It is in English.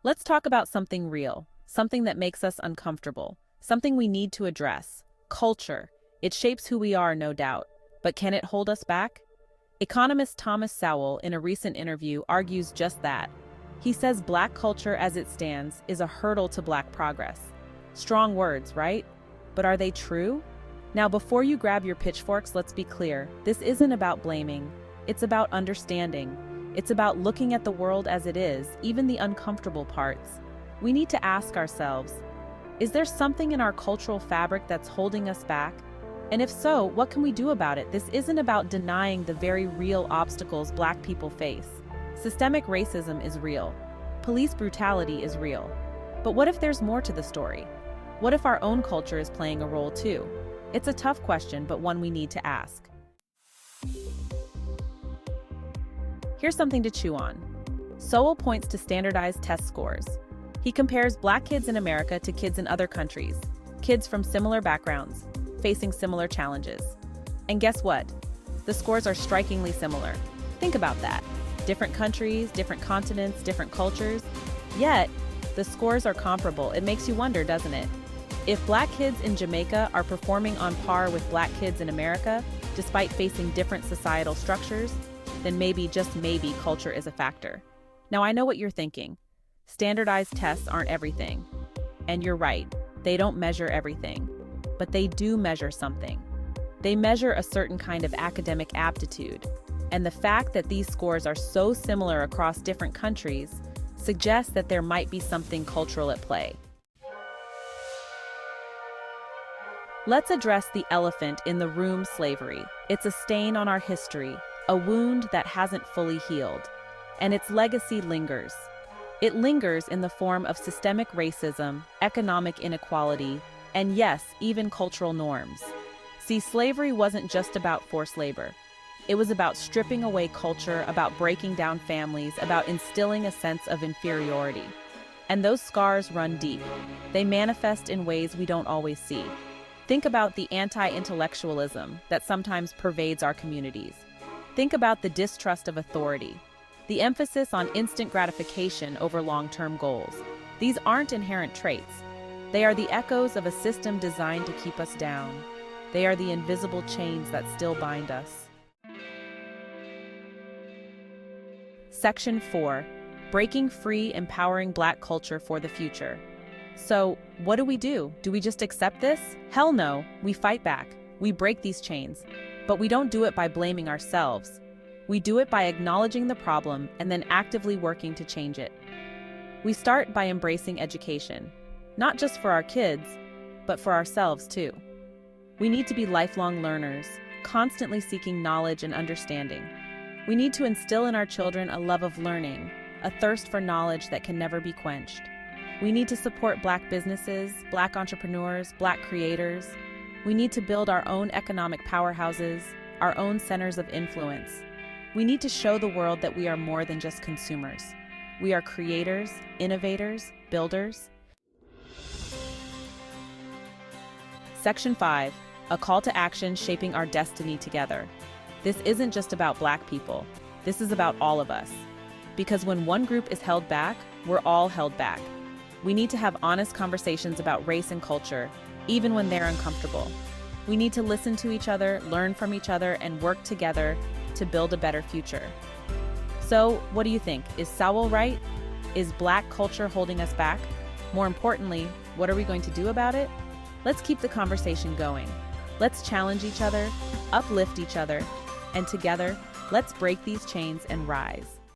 Let's talk about something real, something that makes us uncomfortable, something we need to address. Culture. It shapes who we are, no doubt. But can it hold us back? Economist Thomas Sowell, in a recent interview, argues just that. He says Black culture as it stands is a hurdle to Black progress. Strong words, right? But are they true? Now, before you grab your pitchforks, let's be clear. This isn't about blaming. It's about understanding. It's about looking at the world as it is, even the uncomfortable parts. We need to ask ourselves, is there something in our cultural fabric that's holding us back? And if so, what can we do about it? This isn't about denying the very real obstacles Black people face. Systemic racism is real. Police brutality is real. But what if there's more to the story? What if our own culture is playing a role too? It's a tough question, but one we need to ask. Here's something to chew on. Sowell points to standardized test scores. He compares Black kids in America to kids in other countries, kids from similar backgrounds, facing similar challenges. And guess what? The scores are strikingly similar. Think about that. Different countries, different continents, different cultures. Yet, the scores are comparable. It makes you wonder, doesn't it? If Black kids in Jamaica are performing on par with Black kids in America, despite facing different societal structures, then maybe, just maybe, culture is a factor. Now, I know what you're thinking. Standardized tests aren't everything. And you're right, they don't measure everything. But they do measure something. They measure a certain kind of academic aptitude. And the fact that these scores are so similar across different countries suggests that there might be something cultural at play. Let's address the elephant in the room: slavery. It's a stain on our history, a wound that hasn't fully healed, and its legacy lingers. It lingers in the form of systemic racism, economic inequality, and yes, even cultural norms. See, slavery wasn't just about forced labor. It was about stripping away culture, about breaking down families, about instilling a sense of inferiority. And those scars run deep. They manifest in ways we don't always see. Think about the anti-intellectualism that sometimes pervades our communities. Think about the distrust of authority, the emphasis on instant gratification over long-term goals. These aren't inherent traits. They are the echoes of a system designed to keep us down. They are the invisible chains that still bind us. Section 4. Breaking free, empowering Black culture for the future. So, what do? Do we just accept this? Hell no, we fight back. We break these chains. But we don't do it by blaming ourselves. We do it by acknowledging the problem and then actively working to change it. We start by embracing education, not just for our kids, but for ourselves too. We need to be lifelong learners, constantly seeking knowledge and understanding. We need to instill in our children a love of learning, a thirst for knowledge that can never be quenched. We need to support Black businesses, Black entrepreneurs, Black creators. We need to build our own economic powerhouses, our own centers of influence. We need to show the world that we are more than just consumers. We are creators, innovators, builders. Section 5. A call to action shaping our destiny together. This isn't just about Black people. This is about all of us. Because when one group is held back, we're all held back. We need to have honest conversations about race and culture, even when they're uncomfortable. We need to listen to each other, learn from each other, and work together to build a better future. So, what do you think? Is Sowell right? Is Black culture holding us back? More importantly, what are we going to do about it? Let's keep the conversation going. Let's challenge each other, uplift each other, and together, let's break these chains and rise.